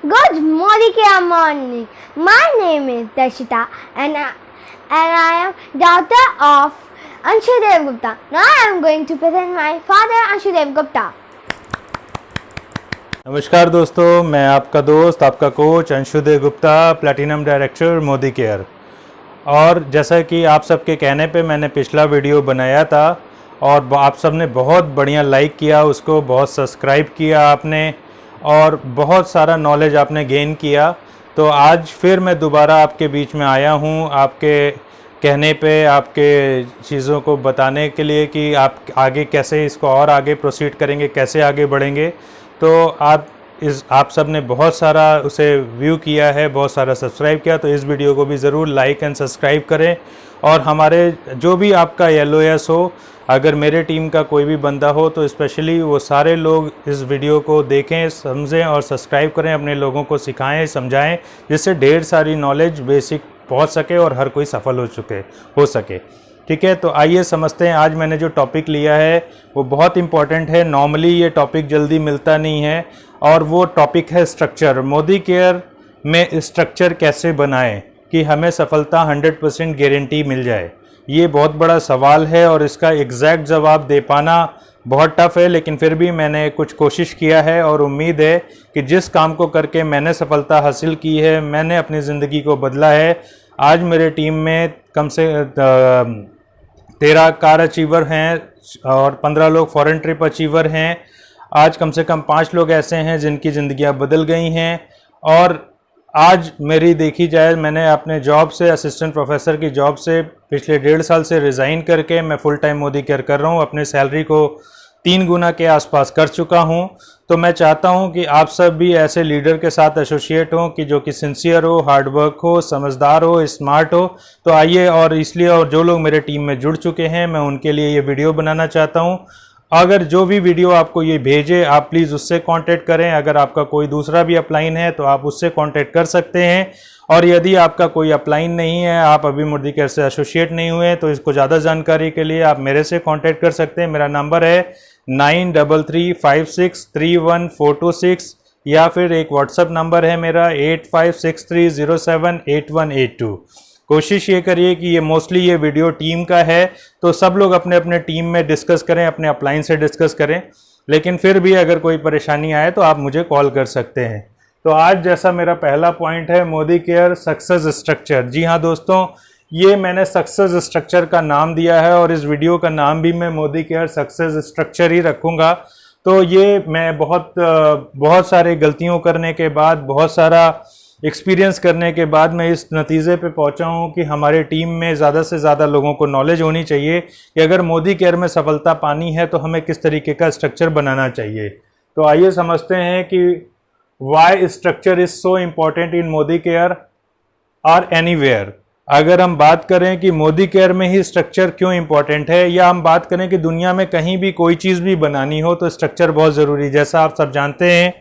Good morning, morning. My name is Darshita and I am daughter of Anshudev Gupta. Now I am going to present my father Anshudev Gupta. नमस्कार दोस्तों, मैं आपका दोस्त, आपका coach Anshudev Gupta, platinum director Modi care. और जैसा कि आप सबके कहने पे मैंने पिछला वीडियो बनाया था और आप सब ने बहुत बढ़िया लाइक किया, उसको बहुत सब्सक्राइब किया आपने और बहुत सारा नॉलेज आपने गेन किया। तो आज फिर मैं दोबारा आपके बीच में आया हूँ, आपके कहने पे, आपके चीज़ों को बताने के लिए कि आप आगे कैसे इसको और आगे प्रोसीड करेंगे, कैसे आगे बढ़ेंगे। तो आप सब ने बहुत सारा उसे व्यू किया है, बहुत सारा सब्सक्राइब किया, तो इस वीडियो को भी ज़रूर लाइक एंड सब्सक्राइब करें। और हमारे जो भी आपका LOS हो, अगर मेरे टीम का कोई भी बंदा हो तो स्पेशली वो सारे लोग इस वीडियो को देखें, समझें और सब्सक्राइब करें, अपने लोगों को सिखाएं, समझाएं, जिससे ढेर सारी नॉलेज बेसिक पहुंच सके और हर कोई सफल हो सके। ठीक है, तो आइए समझते हैं। आज मैंने जो टॉपिक लिया है वो बहुत इम्पॉर्टेंट है। नॉर्मली ये टॉपिक जल्दी मिलता नहीं है और वो टॉपिक है स्ट्रक्चर। मोदी केयर में स्ट्रक्चर कैसे बनाएं कि हमें सफलता 100% गारंटी मिल जाए। ये बहुत बड़ा सवाल है और इसका एग्जैक्ट जवाब दे पाना बहुत टफ है, लेकिन फिर भी मैंने कुछ कोशिश किया है और उम्मीद है कि जिस काम को करके मैंने सफलता हासिल की है, मैंने अपनी ज़िंदगी को बदला है। आज मेरे टीम में कम से 13 कार अचीवर हैं और 15 लोग फॉरेन ट्रिप अचीवर हैं। आज कम से कम 5 लोग ऐसे हैं जिनकी ज़िंदगियां बदल गई हैं। और आज मेरी देखी जाए, मैंने अपने जॉब से, असिस्टेंट प्रोफेसर की जॉब से पिछले 1.5 साल से रिज़ाइन करके मैं फुल टाइम मोदी केयर कर रहा हूँ। अपनी सैलरी को 3 गुना के आसपास कर चुका हूँ। तो मैं चाहता हूँ कि आप सब भी ऐसे लीडर के साथ एसोसिएट हों कि जो कि सिंसियर हो, हार्डवर्क हो, समझदार हो, स्मार्ट हो। तो आइए, और इसलिए और जो लोग मेरे टीम में जुड़ चुके हैं, मैं उनके लिए ये वीडियो बनाना चाहता हूँ। अगर जो भी वीडियो आपको ये भेजे, आप प्लीज़ उससे कांटेक्ट करें। अगर आपका कोई दूसरा भी अपलाइन है तो आप उससे कांटेक्ट कर सकते हैं। और यदि आपका कोई अपलाइन नहीं है, आप अभी मोदी केयर से एसोसिएट नहीं हुए, तो इसको ज़्यादा जानकारी के लिए आप मेरे से कांटेक्ट कर सकते हैं। मेरा नंबर है 9335631426 या फिर एक व्हाट्सएप नंबर है मेरा 8563078182। कोशिश ये करिए कि ये मोस्टली ये वीडियो टीम का है, तो सब लोग अपने अपने टीम में डिस्कस करें, अपने अपलाइन से डिस्कस करें। लेकिन फिर भी अगर कोई परेशानी आए तो आप मुझे कॉल कर सकते हैं। तो आज जैसा मेरा पहला पॉइंट है, मोदी केयर सक्सेस स्ट्रक्चर। जी हाँ दोस्तों, ये मैंने सक्सेस स्ट्रक्चर का नाम दिया है और इस वीडियो का नाम भी मैं मोदी केयर सक्सेस स्ट्रक्चर ही रखूँगा। तो ये मैं बहुत सारे गलतियों करने के बाद, बहुत सारा एक्सपीरियंस करने के बाद मैं इस नतीजे पे पहुंचा हूं कि हमारे टीम में ज़्यादा से ज़्यादा लोगों को नॉलेज होनी चाहिए कि अगर मोदी केयर में सफलता पानी है तो हमें किस तरीके का स्ट्रक्चर बनाना चाहिए। तो आइए समझते हैं कि why structure is so important in मोदी केयर और एनीवेयर। अगर हम बात करें कि मोदी केयर में ही स्ट्रक्चर क्यों इम्पॉर्टेंट है, या हम बात करें कि दुनिया में कहीं भी कोई चीज़ भी बनानी हो तो स्ट्रक्चर बहुत ज़रूरी है। जैसा आप सब जानते हैं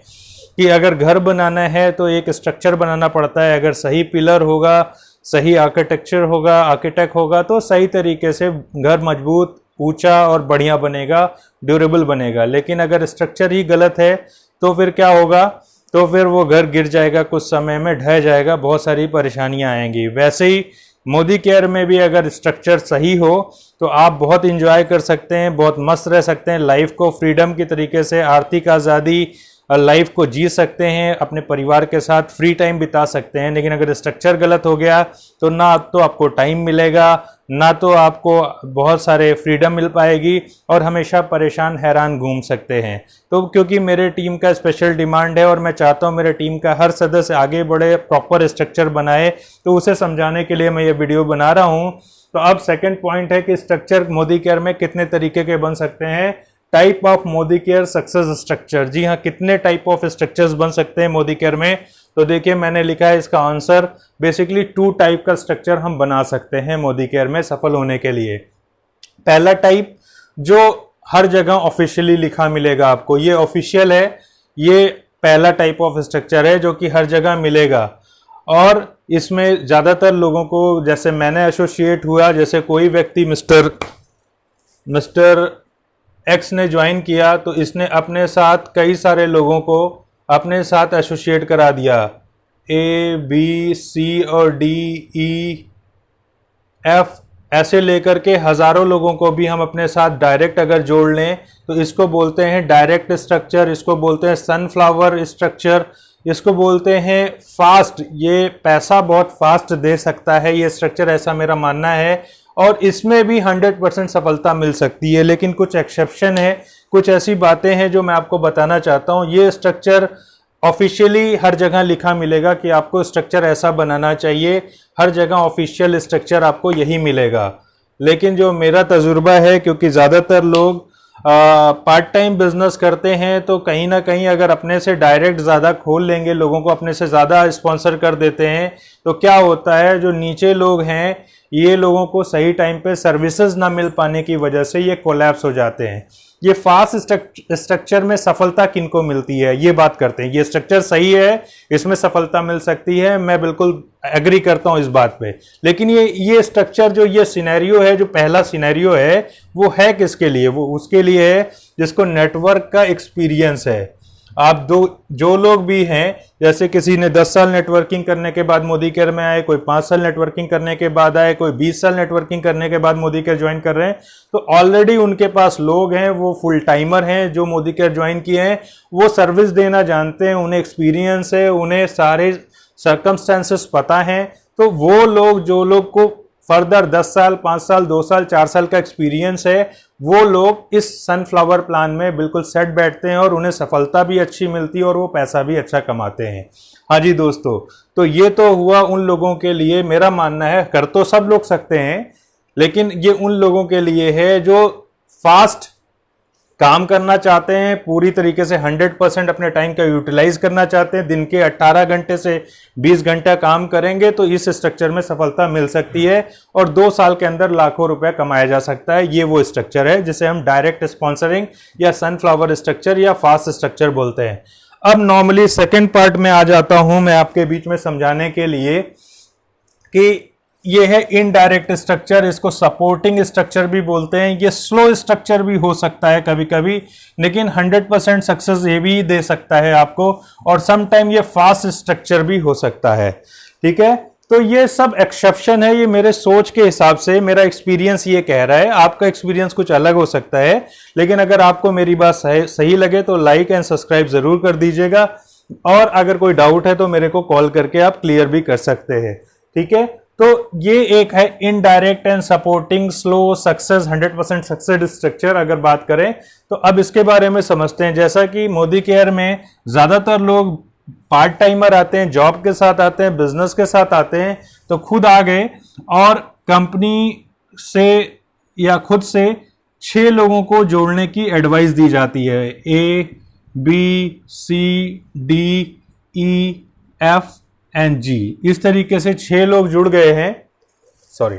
कि अगर घर बनाना है तो एक स्ट्रक्चर बनाना पड़ता है। अगर सही पिलर होगा, सही आर्किटेक्चर होगा, आर्किटेक्ट होगा, तो सही तरीके से घर मजबूत, ऊंचा और बढ़िया बनेगा, ड्यूरेबल बनेगा। लेकिन अगर स्ट्रक्चर ही गलत है तो फिर क्या होगा? तो फिर वो घर गिर जाएगा, कुछ समय में ढह जाएगा, बहुत सारी परेशानियां आएंगी। वैसे ही मोदी केयर में भी अगर स्ट्रक्चर सही हो तो आप बहुत इंजॉय कर सकते हैं, बहुत मस्त रह सकते हैं, लाइफ को फ्रीडम की तरीके से, आर्थिक आज़ादी लाइफ को जी सकते हैं, अपने परिवार के साथ फ्री टाइम बिता सकते हैं। लेकिन अगर स्ट्रक्चर गलत हो गया तो ना तो आपको टाइम मिलेगा, ना तो आपको बहुत सारे फ्रीडम मिल पाएगी और हमेशा परेशान हैरान घूम सकते हैं। तो क्योंकि मेरे टीम का स्पेशल डिमांड है और मैं चाहता हूं मेरे टीम का हर सदस्य आगे बढ़े, प्रॉपर स्ट्रक्चर बनाए, तो उसे समझाने के लिए मैं ये वीडियो बना रहा हूँ। तो अब सेकेंड पॉइंट है कि स्ट्रक्चर मोदी केयर में कितने तरीके के बन सकते हैं। Type of Modi care success structure. जी हाँ, कितने टाइप ऑफ स्ट्रक्चर्स बन सकते हैं मोदी केयर में? तो देखिए, मैंने लिखा है इसका आंसर, बेसिकली 2 टाइप का स्ट्रक्चर हम बना सकते हैं मोदी केयर में सफल होने के लिए। पहला टाइप जो हर जगह ऑफिशियली लिखा मिलेगा आपको, ये ऑफिशियल है, ये पहला टाइप ऑफ स्ट्रक्चर है जो कि हर जगह मिलेगा। और इसमें ज़्यादातर लोगों को, जैसे मैंने एसोसिएट हुआ, जैसे कोई व्यक्ति मिस्टर एक्स ने ज्वाइन किया तो इसने अपने साथ कई सारे लोगों को अपने साथ एसोसिएट करा दिया, ए बी सी और डी ई एफ ऐसे लेकर के हजारों लोगों को भी हम अपने साथ डायरेक्ट अगर जोड़ लें तो इसको बोलते हैं डायरेक्ट स्ट्रक्चर, इसको बोलते हैं सनफ्लावर स्ट्रक्चर, इसको बोलते हैं फास्ट। ये पैसा बहुत फास्ट दे सकता है ये स्ट्रक्चर, ऐसा मेरा मानना है। और इसमें भी 100% सफलता मिल सकती है, लेकिन कुछ एक्सेप्शन है, कुछ ऐसी बातें हैं जो मैं आपको बताना चाहता हूँ। ये स्ट्रक्चर ऑफिशियली हर जगह लिखा मिलेगा कि आपको स्ट्रक्चर ऐसा बनाना चाहिए, हर जगह ऑफिशियल स्ट्रक्चर आपको यही मिलेगा। लेकिन जो मेरा तजुर्बा है, क्योंकि ज़्यादातर लोग पार्ट टाइम बिजनेस करते हैं, तो कहीं ना कहीं अगर अपने से डायरेक्ट ज़्यादा खोल लेंगे, लोगों को अपने से ज़्यादा स्पॉन्सर कर देते हैं, तो क्या होता है, जो नीचे लोग हैं ये लोगों को सही टाइम पे सर्विसेज ना मिल पाने की वजह से ये कोलैप्स हो जाते हैं। ये फास्ट स्ट्रक्चर में सफलता किनको मिलती है, ये बात करते हैं। ये स्ट्रक्चर सही है, इसमें सफलता मिल सकती है, मैं बिल्कुल एग्री करता हूं इस बात पे। लेकिन ये स्ट्रक्चर जो ये सिनेरियो है, जो पहला सिनेरियो है, वो है किसके लिए? वो उसके लिए है जिसको नेटवर्क का एक्सपीरियंस है। आप जो लोग भी हैं, जैसे किसी ने 10 साल नेटवर्किंग करने के बाद मोदी केयर में आए, कोई 5 साल नेटवर्किंग करने के बाद आए, कोई 20 साल नेटवर्किंग करने के बाद मोदी केयर ज्वाइन कर रहे हैं, तो ऑलरेडी उनके पास लोग हैं, वो फुल टाइमर हैं जो मोदी केयर ज्वाइन किए हैं, वो सर्विस देना जानते हैं, उन्हें एक्सपीरियंस है, उन्हें सारे सर्कमस्टेंसेस पता हैं। तो वो लोग, जो लोग को फर्दर 10 साल, 5 साल, 2 साल, 4 साल का एक्सपीरियंस है, वो लोग इस सनफ्लावर प्लान में बिल्कुल सेट बैठते हैं और उन्हें सफलता भी अच्छी मिलती है और वो पैसा भी अच्छा कमाते हैं। हाँ जी दोस्तों, तो ये तो हुआ उन लोगों के लिए। मेरा मानना है कर तो सब लोग सकते हैं, लेकिन ये उन लोगों के लिए है जो फास्ट काम करना चाहते हैं, पूरी तरीके से 100% अपने टाइम का यूटिलाइज करना चाहते हैं। दिन के 18 घंटे से 20 घंटा काम करेंगे तो इस स्ट्रक्चर में सफलता मिल सकती है और 2 साल के अंदर लाखों रुपए कमाया जा सकता है। ये वो स्ट्रक्चर है जिसे हम डायरेक्ट स्पॉन्सरिंग या सनफ्लावर स्ट्रक्चर या फास्ट स्ट्रक्चर बोलते हैं। अब नॉर्मली सेकेंड पार्ट में आ जाता हूं मैं आपके बीच में समझाने के लिए कि ये है इनडायरेक्ट स्ट्रक्चर, इसको सपोर्टिंग स्ट्रक्चर भी बोलते हैं। ये स्लो स्ट्रक्चर भी हो सकता है कभी कभी, लेकिन 100% सक्सेस ये भी दे सकता है आपको, और सम टाइम ये फास्ट स्ट्रक्चर भी हो सकता है। ठीक है, तो ये सब एक्सेप्शन है, ये मेरे सोच के हिसाब से, मेरा एक्सपीरियंस ये कह रहा है। आपका एक्सपीरियंस कुछ अलग हो सकता है, लेकिन अगर आपको मेरी बात सही लगे तो लाइक एंड सब्सक्राइब जरूर कर दीजिएगा, और अगर कोई डाउट है तो मेरे को कॉल करके आप क्लियर भी कर सकते हैं। ठीक है, तो ये एक है indirect and supporting slow success 100% success structure. अगर बात करें तो अब इसके बारे में समझते हैं। जैसा कि मोदी केयर में ज्यादातर लोग पार्ट टाइमर आते हैं, जॉब के साथ आते हैं, बिजनेस के साथ आते हैं, तो खुद आ गए और कंपनी से या खुद से 6 लोगों को जोड़ने की एडवाइस दी जाती है। A, B, C, D, E, F and G, इस तरीके से 6 लोग जुड़ गए हैं, सॉरी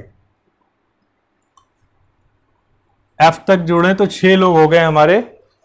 F तक जुड़े तो 6 लोग हो गए हमारे।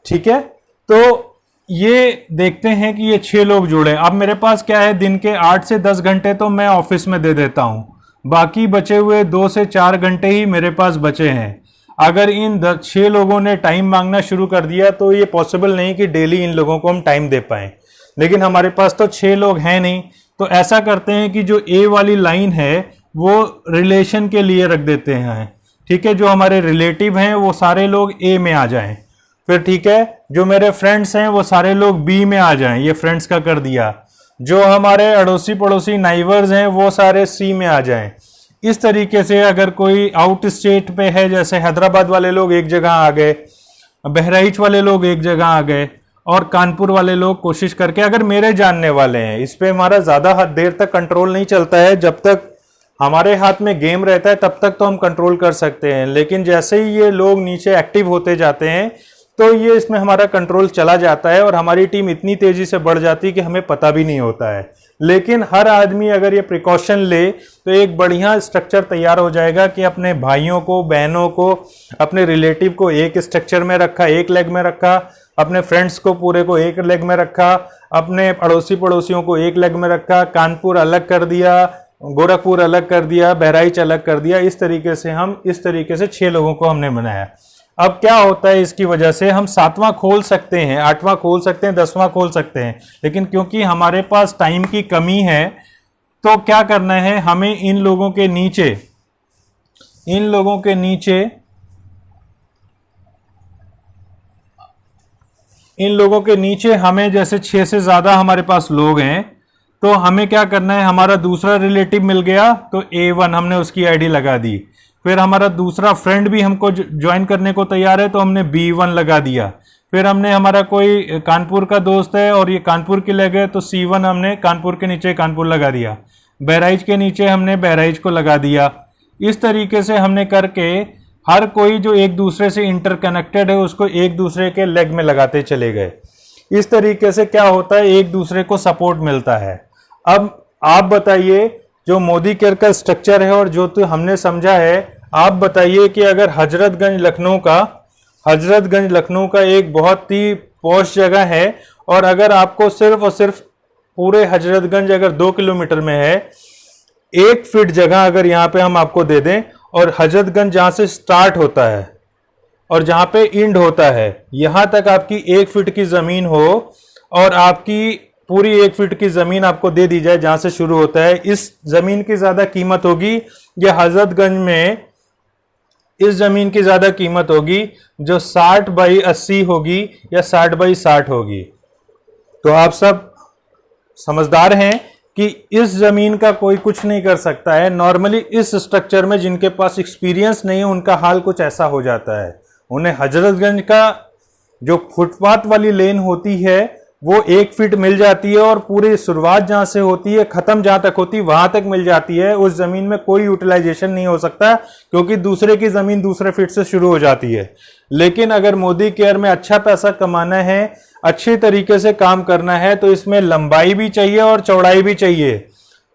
ठीक है, तो ये देखते हैं कि ये 6 लोग जुड़े। अब मेरे पास क्या है, दिन के 8 से 10 घंटे तो मैं ऑफिस में दे देता हूं, बाकी बचे हुए 2 से 4 घंटे ही मेरे पास बचे हैं। अगर इन 6 लोगों ने टाइम मांगना शुरू कर दिया तो ये पॉसिबल नहीं कि डेली इन लोगों को हम टाइम दे पाएं, लेकिन हमारे पास तो 6 लोग हैं नहीं, तो ऐसा करते हैं कि जो ए वाली लाइन है वो रिलेशन के लिए रख देते हैं। ठीक है, जो हमारे रिलेटिव हैं वो सारे लोग ए में आ जाएं। फिर ठीक है, जो मेरे फ्रेंड्स हैं वो सारे लोग बी में आ जाएं, ये फ्रेंड्स का कर दिया। जो हमारे अड़ोसी पड़ोसी नाइबर्स हैं वो सारे सी में आ जाएं। इस तरीके से अगर कोई आउट स्टेट पे है, जैसे हैदराबाद वाले लोग एक जगह आ गए, बहराइच वाले लोग एक जगह आ गए, और कानपुर वाले लोग कोशिश करके, अगर मेरे जानने वाले हैं, इस पे हमारा ज्यादा देर तक कंट्रोल नहीं चलता है। जब तक हमारे हाथ में गेम रहता है तब तक तो हम कंट्रोल कर सकते हैं, लेकिन जैसे ही ये लोग नीचे एक्टिव होते जाते हैं तो ये इसमें हमारा कंट्रोल चला जाता है और हमारी टीम इतनी तेजी से बढ़ जाती है कि हमें पता भी नहीं होता है। लेकिन हर आदमी अगर ये प्रिकॉशन ले तो एक बढ़िया स्ट्रक्चर तैयार हो जाएगा कि अपने भाइयों को, बहनों को, अपने रिलेटिव को एक स्ट्रक्चर में रखा, एक लेग में रखा, अपने फ्रेंड्स को पूरे को एक लेग में रखा, अपने अड़ोसी पड़ोसियों को एक लेग में रखा, कानपुर अलग कर दिया, गोरखपुर अलग कर दिया, बहराइच अलग कर दिया। इस तरीके से 6 लोगों को हमने बनाया। अब क्या होता है, इसकी वजह से हम 7वां खोल सकते हैं, 8वां खोल सकते हैं, 10वां खोल सकते हैं, लेकिन क्योंकि हमारे पास टाइम की कमी है तो क्या करना है, हमें इन लोगों के नीचे हमें, जैसे 6 से ज्यादा हमारे पास लोग हैं तो हमें क्या करना है, हमारा दूसरा रिलेटिव मिल गया तो A1 हमने उसकी आईडी लगा दी। फिर हमारा दूसरा फ्रेंड भी हमको ज्वाइन करने को तैयार है तो हमने B1 लगा दिया। फिर हमने, हमारा कोई कानपुर का दोस्त है और ये कानपुर के लगे तो C1 हमने कानपुर के नीचे कानपुर लगा दिया। बहराइच के नीचे हमने बहराइच को लगा दिया। इस तरीके से हमने करके हर कोई जो एक दूसरे से इंटरकनेक्टेड है उसको एक दूसरे के लेग में लगाते चले गए। इस तरीके से क्या होता है, एक दूसरे को सपोर्ट मिलता है। अब आप बताइए, जो मोदी केयर का स्ट्रक्चर है और जो तो हमने समझा है, आप बताइए कि अगर हजरतगंज लखनऊ का एक बहुत ही पॉश जगह है और अगर आपको सिर्फ और सिर्फ पूरे हजरतगंज अगर 2 किलोमीटर में है, 1 फीट जगह अगर यहाँ पे हम आपको दे दें और हजरतगंज जहाँ से स्टार्ट होता है और जहाँ पे एंड होता है यहाँ तक आपकी 1 फीट की जमीन हो और आपकी पूरी 1 फीट की जमीन आपको दे दी जाए जहाँ से शुरू होता है, इस जमीन की ज्यादा कीमत होगी या हजरतगंज में इस जमीन की ज्यादा कीमत होगी जो 60 बाई 80 होगी या 60 बाई 60 होगी? तो आप सब समझदार हैं कि इस जमीन का कोई कुछ नहीं कर सकता है। नॉर्मली इस स्ट्रक्चर में जिनके पास एक्सपीरियंस नहीं है उनका हाल कुछ ऐसा हो जाता है। उन्हें हजरतगंज का जो फुटपाथ वाली लेन होती है वो 1 फीट मिल जाती है और पूरी शुरुआत जहां से होती है खत्म जहां तक होती है वहां तक मिल जाती है। उस जमीन में कोई यूटिलाइजेशन नहीं हो सकता क्योंकि दूसरे की जमीन दूसरे फीट से शुरू हो जाती है। लेकिन अगर मोदी केयर में अच्छा पैसा कमाना है, अच्छे तरीके से काम करना है तो इसमें लंबाई भी चाहिए और चौड़ाई भी चाहिए।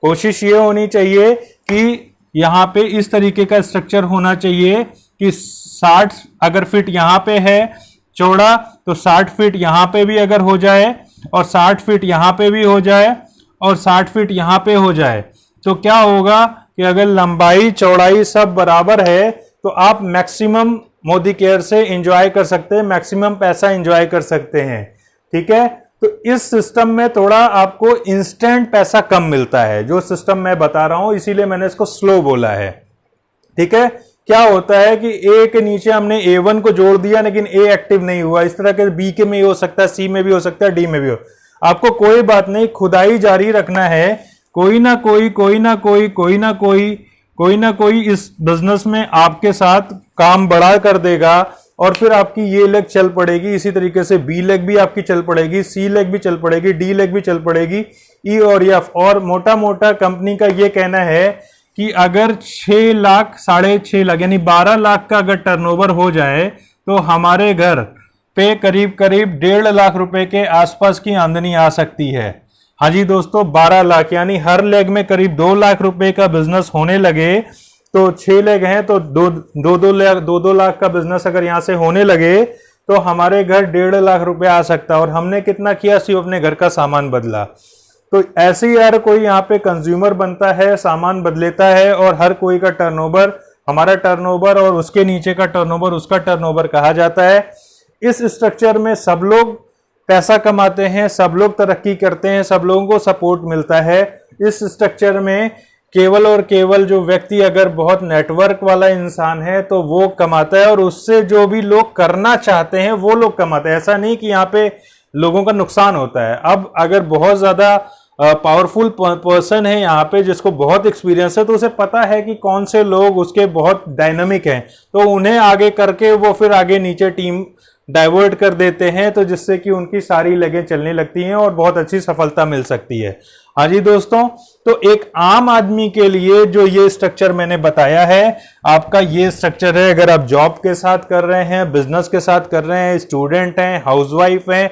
कोशिश ये होनी चाहिए कि यहाँ पे इस तरीके का स्ट्रक्चर होना चाहिए कि 60 अगर फीट यहाँ पे है चौड़ा तो 60 फीट यहाँ पे भी अगर हो जाए और 60 फीट यहाँ पे भी हो जाए और 60 फीट यहाँ पे हो जाए तो क्या होगा कि अगर लंबाई चौड़ाई सब बराबर है तो आप मैक्सिमम मोदी केयर से एंजॉय कर सकते हैं, मैक्सिमम पैसा एंजॉय कर सकते हैं। ठीक है, तो इस सिस्टम में थोड़ा आपको इंस्टेंट पैसा कम मिलता है, जो सिस्टम मैं बता रहा हूं, इसीलिए मैंने इसको स्लो बोला है। ठीक है, क्या होता है कि ए के नीचे हमने A1 को जोड़ दिया लेकिन A एक्टिव नहीं हुआ, इस तरह के बी के में हो सकता है, सी में भी हो सकता है, डी में भी हो। आपको कोई बात नहीं, खुदाई जारी रखना है, कोई ना कोई इस बिजनेस में आपके साथ काम बढ़ा कर देगा और फिर आपकी ये लेग चल पड़ेगी। इसी तरीके से बी लेग भी आपकी चल पड़ेगी, सी लेग भी चल पड़ेगी, डी लेग भी चल पड़ेगी, ई और एफ। और मोटा मोटा कंपनी का ये कहना है कि अगर 6 लाख 6.5 लाख यानी 12 लाख का अगर टर्नओवर हो जाए तो हमारे घर पे करीब 1.5 लाख रुपए के आसपास की आमदनी आ सकती है। हाँ जी दोस्तों, 12 लाख यानी हर लेग में करीब 2 लाख रुपए का बिजनेस होने लगे तो 6 लेग हैं तो 2 लाख का बिजनेस अगर यहां से होने लगे तो हमारे घर 1.5 लाख रुपए आ सकता है। और हमने कितना किया, सिर्फ अपने घर का सामान बदला। तो ऐसे ही हर कोई यहाँ पे कंज्यूमर बनता है, सामान बदलेता है और हर कोई का टर्नओवर हमारा टर्नओवर और उसके नीचे का टर्नओवर उसका टर्नओवर कहा जाता है। इस स्ट्रक्चर में सब लोग पैसा कमाते हैं, सब लोग तरक्की करते हैं, सब लोगों को सपोर्ट मिलता है। इस स्ट्रक्चर में केवल और केवल जो व्यक्ति अगर बहुत नेटवर्क वाला इंसान है तो वो कमाता है और उससे जो भी लोग करना चाहते हैं वो लोग कमाते हैं। ऐसा नहीं कि यहाँ पे लोगों का नुकसान होता है। अब अगर बहुत ज्यादा पावरफुल पर्सन है यहाँ पे जिसको बहुत एक्सपीरियंस है तो उसे पता है कि कौन से लोग उसके बहुत डायनामिक हैं, तो उन्हें आगे करके वो फिर आगे नीचे टीम डाइवर्ट कर देते हैं, तो जिससे कि उनकी सारी लगें चलने लगती हैं और बहुत अच्छी सफलता मिल सकती है। हाँ जी दोस्तों, तो एक आम आदमी के लिए जो ये स्ट्रक्चर मैंने बताया है, आपका ये स्ट्रक्चर है। अगर आप जॉब के साथ कर रहे हैं, बिजनेस के साथ कर रहे हैं, स्टूडेंट हैं, हाउसवाइफ हैं,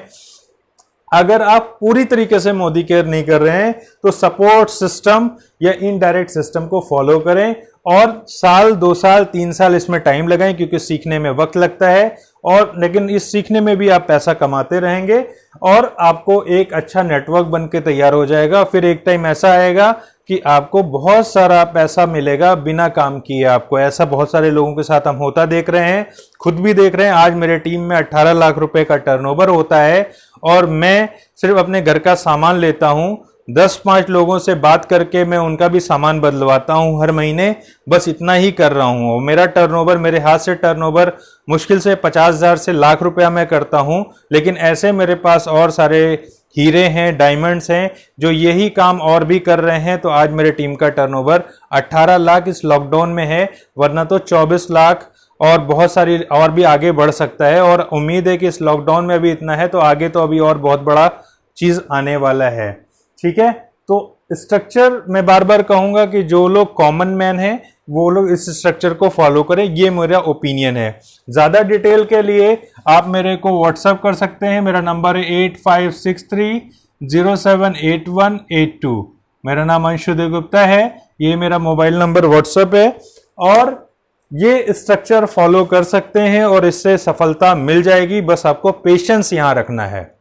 अगर आप पूरी तरीके से मोदी केयर नहीं कर रहे हैं तो सपोर्ट सिस्टम या इनडायरेक्ट सिस्टम को फॉलो करें और साल 2 साल 3 साल इसमें टाइम लगाएं क्योंकि सीखने में वक्त लगता है। और लेकिन इस सीखने में भी आप पैसा कमाते रहेंगे और आपको एक अच्छा नेटवर्क बन के तैयार हो जाएगा। फिर एक टाइम ऐसा आएगा कि आपको बहुत सारा पैसा मिलेगा बिना काम किए। आपको ऐसा बहुत सारे लोगों के साथ हम होता देख रहे हैं, खुद भी देख रहे हैं। आज मेरे टीम में 18 लाख रुपए का टर्नओवर होता है और मैं सिर्फ अपने घर का सामान लेता हूं, 10-5 लोगों से बात करके मैं उनका भी सामान बदलवाता हूं हर महीने, बस इतना ही कर रहा हूं। मेरा टर्नओवर, मेरे हाथ से टर्नओवर मुश्किल से 50,000 से लाख रुपया मैं करता हूं। लेकिन ऐसे मेरे पास और सारे हीरे हैं, डायमंड्स हैं जो यही काम और भी कर रहे हैं। तो आज मेरे टीम का टर्नओवर 18 लाख इस लॉकडाउन में है, वरना तो 24 लाख और बहुत सारी और भी आगे बढ़ सकता है। और उम्मीद है कि इस लॉकडाउन में अभी इतना है तो आगे तो अभी और बहुत बड़ा चीज आने वाला है। ठीक है, तो स्ट्रक्चर मैं बार बार कहूंगा कि जो लोग कॉमन मैन हैं वो लोग इस स्ट्रक्चर को फॉलो करें, ये मेरा ओपिनियन है। ज्यादा डिटेल के लिए आप मेरे को व्हाट्सएप कर सकते हैं। मेरा नंबर है 8563078182। मेरा नाम अंशु देवगुप्ता है, ये मेरा मोबाइल नंबर व्हाट्सएप है और ये स्ट्रक्चर फॉलो कर सकते हैं और इससे सफलता मिल जाएगी। बस आपको पेशेंस यहां रखना है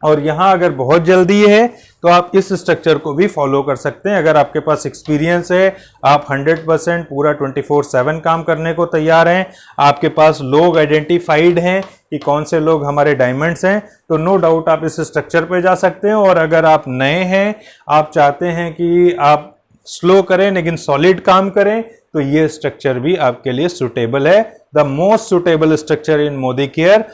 और यहां अगर बहुत जल्दी है तो आप इस स्ट्रक्चर को भी फॉलो कर सकते हैं। अगर आपके पास एक्सपीरियंस है, आप 100% पूरा 24/7 काम करने को तैयार हैं, आपके पास लोग आइडेंटिफाइड हैं कि कौन से लोग हमारे डायमंड्स हैं, तो नो डाउट आप इस स्ट्रक्चर पे जा सकते हैं। और अगर आप नए हैं, आप चाहते हैं कि आप स्लो करें लेकिन सॉलिड काम करें, तो ये स्ट्रक्चर भी आपके लिए सुटेबल है। The most suitable structure in मोदी केयर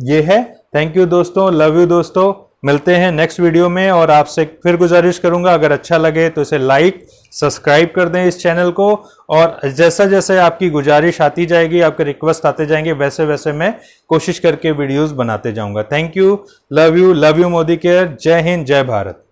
ये है। थैंक यू दोस्तों, लव यू दोस्तों, मिलते हैं नेक्स्ट वीडियो में। और आपसे फिर गुजारिश करूंगा, अगर अच्छा लगे तो इसे लाइक सब्सक्राइब कर दें इस चैनल को। और जैसा जैसे आपकी गुजारिश आती जाएगी, आपके रिक्वेस्ट आते जाएंगे, वैसे वैसे मैं कोशिश करके वीडियोस बनाते जाऊंगा। Thank you, love you Modi care. जय हिंद, जय भारत।